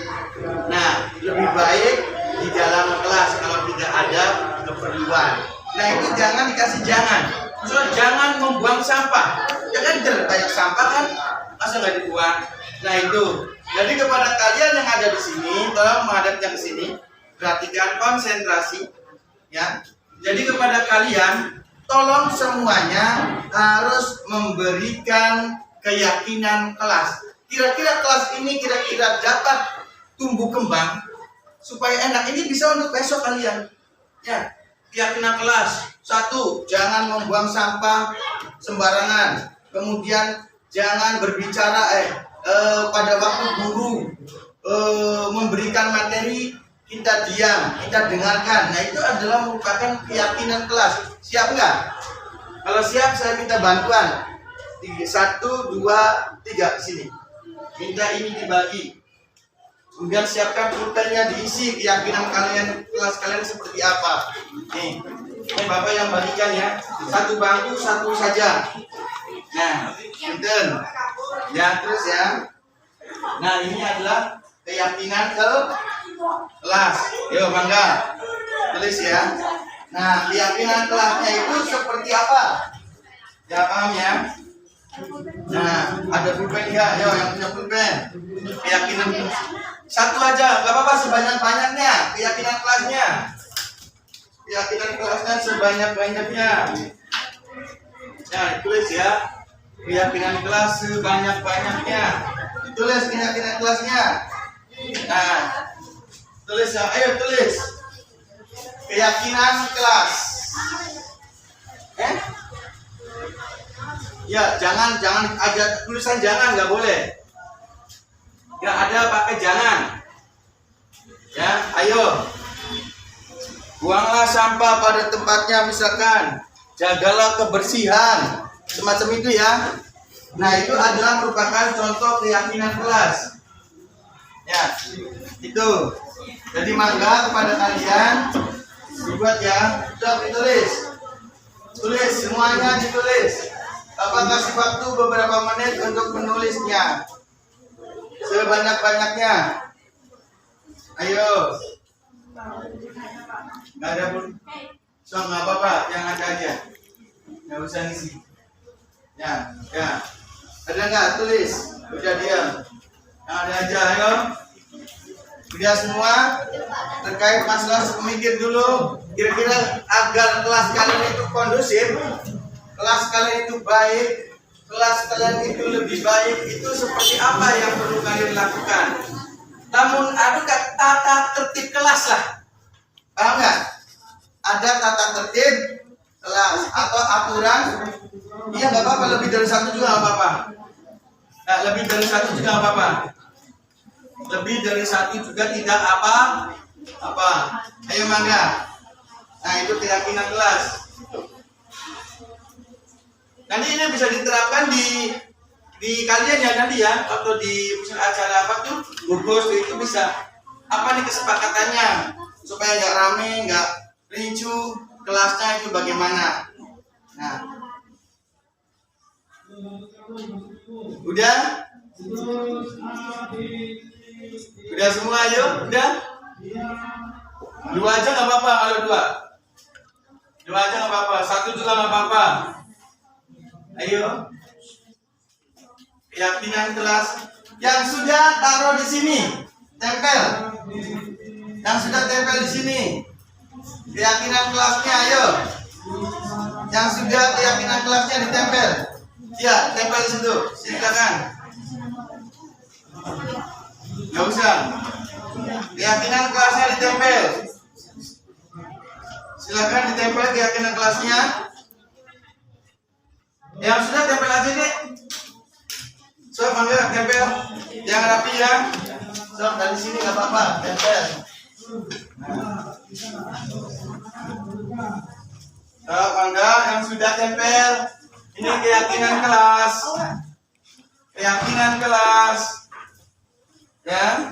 B: Nah, lebih baik di dalam kelas kalau tidak ada keperluan. Nah, itu jangan dikasih jangan. Misalnya jangan membuang sampah. Ya kan banyak sampah kan, masa nggak dibuang? Nah itu. Jadi kepada kalian yang ada di sini, tolong menghadapnya ke sini. Perhatikan, konsentrasi. Ya. Jadi kepada kalian, tolong semuanya harus memberikan keyakinan kelas. Kira-kira kelas ini kira-kira dapat tumbuh kembang supaya enak. Ini bisa untuk besok kalian. Ya. Keyakinan kelas. 1, jangan membuang sampah sembarangan. Kemudian jangan berbicara pada waktu guru memberikan materi kita diam, kita dengarkan. Nah, itu adalah merupakan keyakinan kelas. Siap nggak? Kalau siap, saya minta bantuan. 1, 2, 3 sini. Minta ini dibagi. Kemudian siapkan pulpennya, diisi keyakinan kalian, kelas kalian seperti apa. Nih, ini Bapak yang bagikan ya. 1 bangku, 1 saja. Nah, pinten. Ya, terus ya. Nah, ini adalah keyakinan kelas. Yuk bangga, tulis ya. Nah, keyakinan kelasnya itu seperti apa? Ya paham ya? Nah, ada pulpen nggak? Yo, yang punya pulpen. Keyakinan satu aja, nggak apa-apa, sebanyak-banyaknya. Keyakinan kelasnya. Keyakinan kelasnya sebanyak-banyaknya. Nah, ditulis ya. Keyakinan kelas sebanyak-banyaknya. Ditulis keyakinan kelasnya. Nah, tulis ya. Ayo tulis. Keyakinan kelas. Ya, jangan aja tulisan jangan, nggak boleh. Nggak ada pakai jangan. Ya, ayo. Buanglah sampah pada tempatnya, misalkan. Jagalah kebersihan. Semacam itu ya. Nah, itu adalah merupakan contoh keyakinan kelas. Ya, itu. Jadi mangga kepada kalian dibuat ya. Sudah ditulis. Tulis semuanya, ditulis. Bapak kasih waktu beberapa menit untuk menulisnya. Sebanyak-banyaknya. Ayo. Nggak ada pun. So, nggak apa-apa, yang ada aja. Nggak usah ngisi. Ya. Ada nggak? Tulis. Udah diam. Yang ada aja, ayo. Udah semua terkait masalah mikir dulu. Kira-kira agar kelas kalian itu kondusif, kelas kalian itu baik, kelas kalian itu lebih baik, itu seperti apa yang perlu kalian lakukan? Namun ada tata tertib kelas lah. Paham nggak? Ada tata tertib kelas atau aturan. Iya nggak apa-apa, lebih dari satu juga nggak apa-apa. Nah, lebih dari satu juga nggak apa-apa. Lebih dari satu juga tidak apa. Ayo mangga. Nah, itu keyakinan kelas. Nanti ini bisa diterapkan di kalian ya nanti ya, atau di acara apa tuh, gugus itu bisa. Apa nih kesepakatannya supaya nggak rame, nggak rincu, kelasnya itu bagaimana? Nah, udah semua, ayo, udah. Dua aja nggak apa-apa, kalau dua aja nggak apa-apa, satu juga nggak apa-apa. Ayo, keyakinan kelas yang sudah taruh di sini, tempel. Yang sudah tempel di sini, keyakinan kelasnya, ayo. Yang sudah keyakinan kelasnya ditempel, ya tempel di situ, silakan. Nggak usah. Keyakinan kelasnya ditempel. Silakan ditempel keyakinan kelasnya. Yang sudah tempel aja nih. So, panggil tempel. Yang rapi ya. So, dari sini nggak apa-apa, tempel. So, panggil yang sudah tempel. Ini keyakinan kelas. Keyakinan kelas. Ya.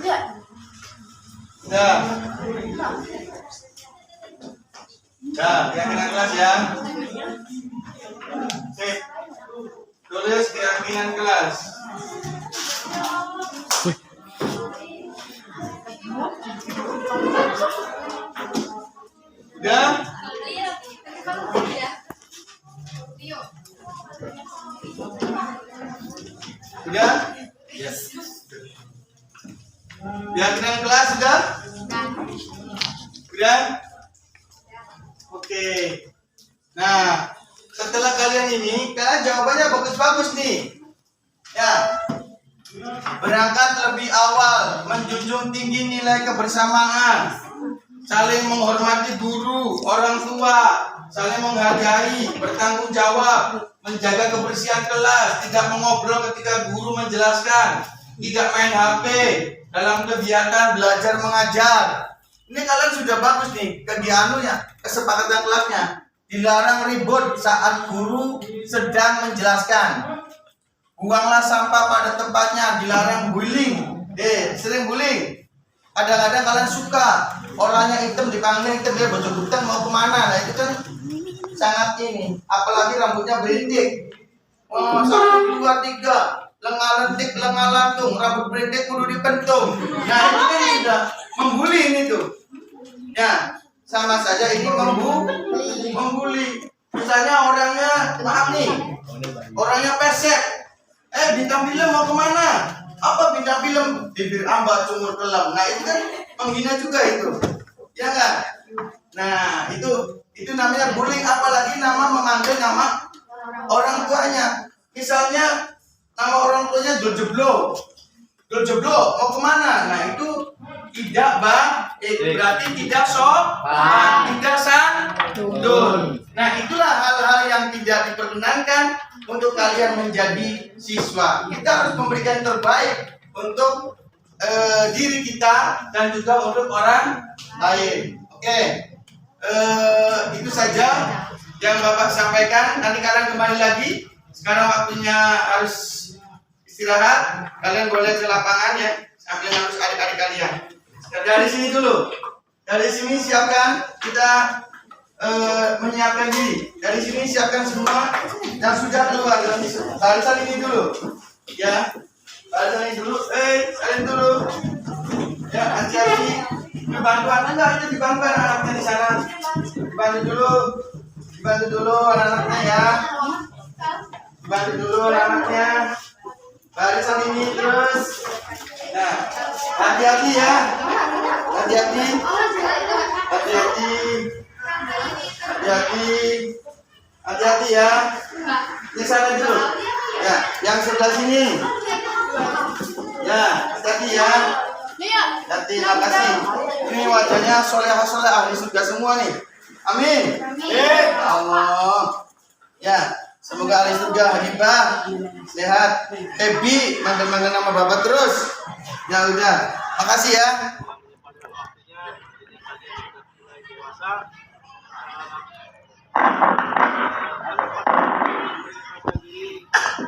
B: Keyakinan kelas ya. Sip. Tulis keyakinan kelas. Udah? Udah? Yes. Keyakinan kelas sudah? Udah? Oke. Nah, setelah kalian ini, kalian jawabannya bagus-bagus nih. Ya. Berangkat lebih awal, menjunjung tinggi nilai kebersamaan, saling menghormati guru, orang tua, saling menghargai, bertanggung jawab, menjaga kebersihan kelas, tidak mengobrol ketika guru menjelaskan, tidak main HP dalam kegiatan belajar mengajar. Ini kalian sudah bagus nih, kesepakatan kelasnya. Dilarang ribut saat guru sedang menjelaskan. Buanglah sampah pada tempatnya, dilarang bullying. Sering bullying. Kadang-kadang kalian suka orangnya hitam dipanggil hitam, dia bocor-bocor mau kemana? Nah itu kan sangat ini. Apalagi rambutnya berintik. 1, 2, 3. lengah lentik, lengah lantung, rambut pendek kudu dipentung. Nah ini kan sudah membuli ini tuh. Ya, sama saja ini membuli. Misalnya orangnya, maaf nih, orangnya pesek. Bintang film mau kemana? Apa bintang film? Bibir amba sumur kelam. Nah itu kan menghina juga itu, ya kan? Nah itu namanya bullying. Apalagi nama memanggil nama orang tuanya. Misalnya nama orang tuanya Dul Jeblo mau kemana? Nah itu tidak berarti tidak tidak santun. Nah itulah hal-hal yang tidak diperkenankan untuk kalian menjadi siswa. Kita harus memberikan terbaik untuk diri kita dan juga untuk orang lain. Oke, itu saja yang Bapak sampaikan. Nanti kalian kembali lagi. Sekarang waktunya harus istirahat. Kalian boleh ke lapangan ya, sambil ngurus adik-adik kalian. Dari sini dulu. Dari sini siapkan, kita menyiapkan diri. Dari sini siapkan semua yang sudah keluar. Barisan ini dulu, ya. Barisan ini dulu. Salin dulu. Ya, hati-hati. Dibantu enggak? Itu dibantu anak-anaknya di sana. Dibantu dulu anak-anaknya ya. Dibantu dulu anak-anaknya. Barisan ini terus. Nah, hati-hati ya. Hati-hati. Hati-hati ya. Di sana dulu. Ya, yang sebelah sini. Ya, hati-hati ya. Hati, makasih. Ini wajahnya soleh-soleh ahli surga semua nih. Amin. Allah. Ya, semoga ahli surga Habibah sehat, happy, manggil-manggil nama Bapak terus. Ya udah. Makasih ya.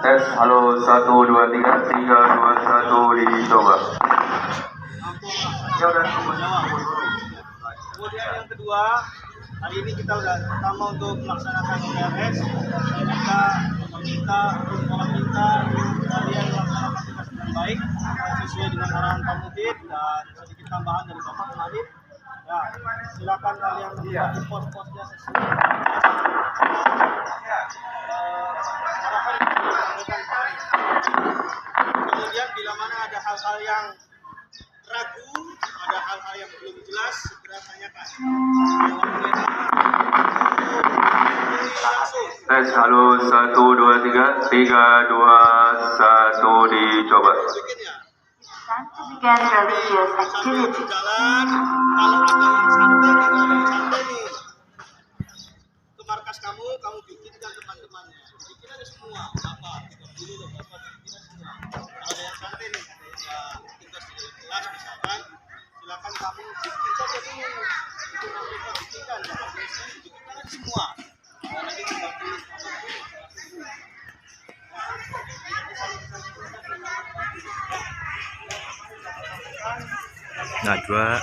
M: Tes, halo 1 2 3 3 2 1 dicoba.
N: Kemudian yang kedua, hari ini kita udah pertama untuk melaksanakan UTS. Kita meminta kalian melaksanakan tugas dengan baik sesuai dengan arahan Pak Mudir dan sedikit tambahan dari Bapak kemarin. Ya, silakan kalian di pos-posnya sesuai. Kemudian bila mana ada hal-hal yang ragu, ada hal-hal yang belum jelas, segera tanyakan.
M: Tes, halo 1 2 3 3 2 1 dicoba.
N: Jalan, kalau ada yang santai nih, ke markas kamu bikinkan teman-temannya. Bikin aja semua, Bapak, dulu Bapak bikin semua. Kalau ada yang santai nih, tugas di kelas misalkan, silakan kamu bikin saja dulu. Itu nanti kita bikinkan aja semua. Nah, nanti kita tulis.
A: Najwa.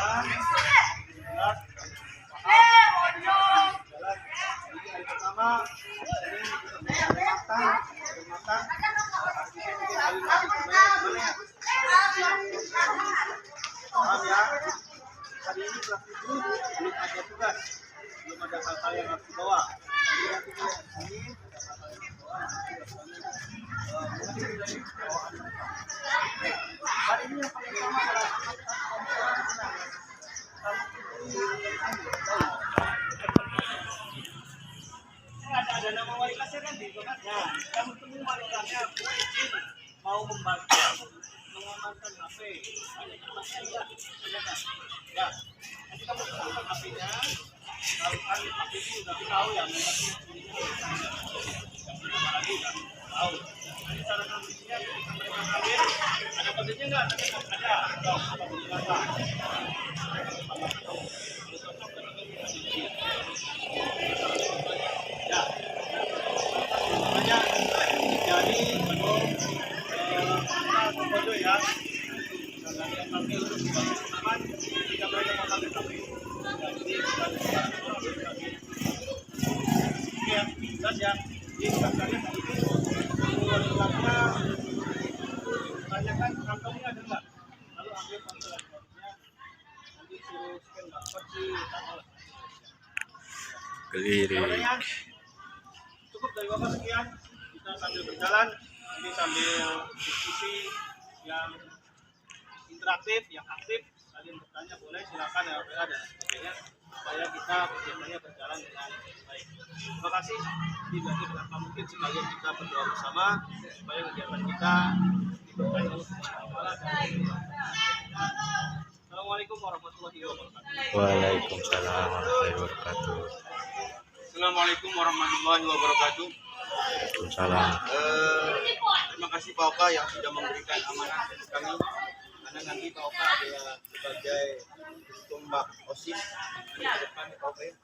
N: Paham ya? Hari ini kelas 7 belum ada tugas, belum ada hal-hal yang harus dibawa. Jadi nanti di sini hari ini yang paling utama adalah ada nama wali kelasnya kan di kan? Nah, kamu temu wali kelasnya, gue izin mau membantu mengamankan HP. Ya, nanti kamu temukan HP-nya. Kalau kan HP itu udah tahu ya, lagi udah tahu. Nanti cara ngambilnya ketika mereka ambil, ada kodenya nggak? Ada. Apa berapa? Ya, makanya jadi foto ya. Misalnya yang ambil untuk teman-teman, jika mereka mau ambil HP, jadi ya, jelas ya. Jadi kalian hari ini keluarnya Lirik. Cukup dari Bapak sekian. Kita sambil berjalan, ini sambil diskusi yang interaktif, yang aktif. Kalian bertanya boleh, silakan ya, dan sebagainya, supaya kita kegiatannya berjalan dengan baik. Terima kasih. Tidak berapa mungkin sekalian kita berdoa bersama supaya kegiatan kita diberkahi Allah. Assalamualaikum warahmatullahi wabarakatuh.
A: Waalaikumsalam warahmatullahi wabarakatuh.
N: Assalamualaikum warahmatullahi wabarakatuh.
A: Waalaikumsalam.
N: Terima kasih Pak Oka yang sudah memberikan amanah kepada kami. Karena nanti Pak Oka adalah sebagai ketua OSIS di depan Pak Oka ya.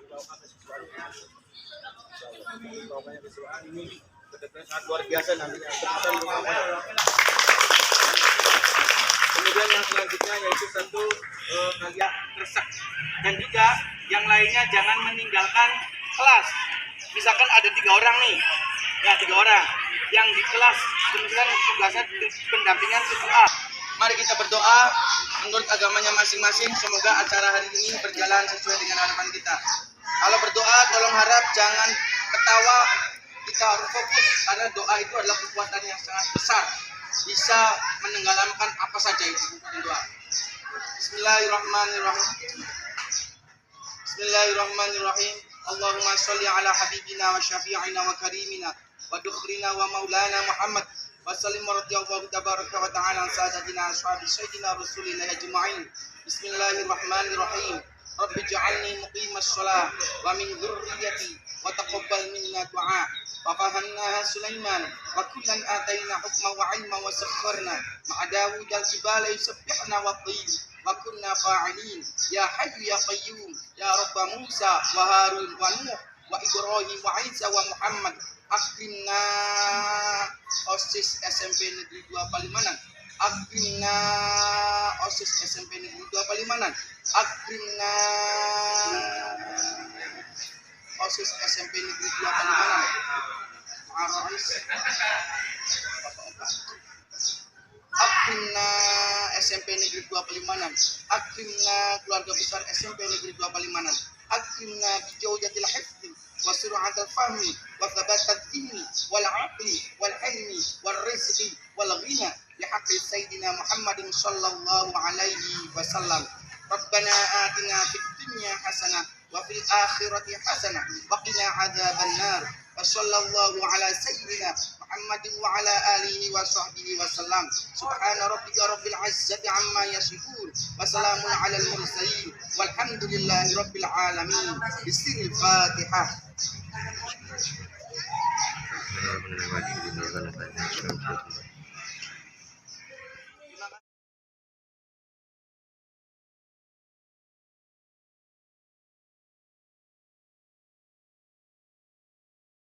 N: Pak Oka kesesuaian. Pak Oka kesesuaian ini benar-benar sangat luar biasa nantinya. Kemudian yang selanjutnya yaitu tentu kalian resep dan juga yang lainnya jangan meninggalkan kelas. Misalkan ada 3 orang nih, ya 3 orang yang di kelas kemudian tugasnya pendampingan kedua. Mari kita berdoa menurut agamanya masing-masing. Semoga acara hari ini berjalan sesuai dengan harapan kita. Kalau berdoa tolong harap jangan ketawa, kita harus fokus karena doa itu adalah kekuatan yang sangat besar. Bisa menenggelamkan apa saja itu doa. Bismillahirrahmanirrahim. Bismillahirrahmanirrahim. Allahumma sholli ala habibina wa syafi'ina wa karimina wa dukhrina wa maulana Muhammad wa sallim radhiyallahu tabaraka wa ta'ala an sadatina ashabi sayyidina rasulillah ajma'in. Bismillahirrahmanirrahim. Rabbi ja'alni muqimas shalah wa min dhurriyyati wa taqabbal minna du'a. ففهمناها سليمان وكلا آتينا حكما وعلما وسخرنا مع داود الجبال يسبحنا والطير وكنا فاعلين يا حي يا قيوم يا رب موسى وهارون ونوح وإبراهيم وعيسى ومحمد أكرمنا OSIS SMP Negeri 2 Palimanan. Akrimna OSIS SMP Negeri 2 Palimanan. Akrimna OSIS SMP Negeri 2 Palimanan. Akrimna SMP Negeri 2 Palimanan. Akrimna keluarga besar SMP Negeri 2 Palimanan. Akrimna bijaujatil hifzi wa sur'atil fahmi wa thabatat ilmi wal aqli wal ilmi wal rizqi wal ghina li haqqi sayyidina Muhammadin sallallahu alaihi wasallam. Rabbana atina fid dunya hasanah wa fil akhirati hasanah wa qina adzaban nar. Wa sallallahu ala sayyidina Muhammadin wa ala alihi wa sahbihi wa sallam. Subhana rabbika rabbil izzati amma yasifun wa salamun alal mursalin walhamdulillahi rabbil alamin. Bismillahil Fatihah.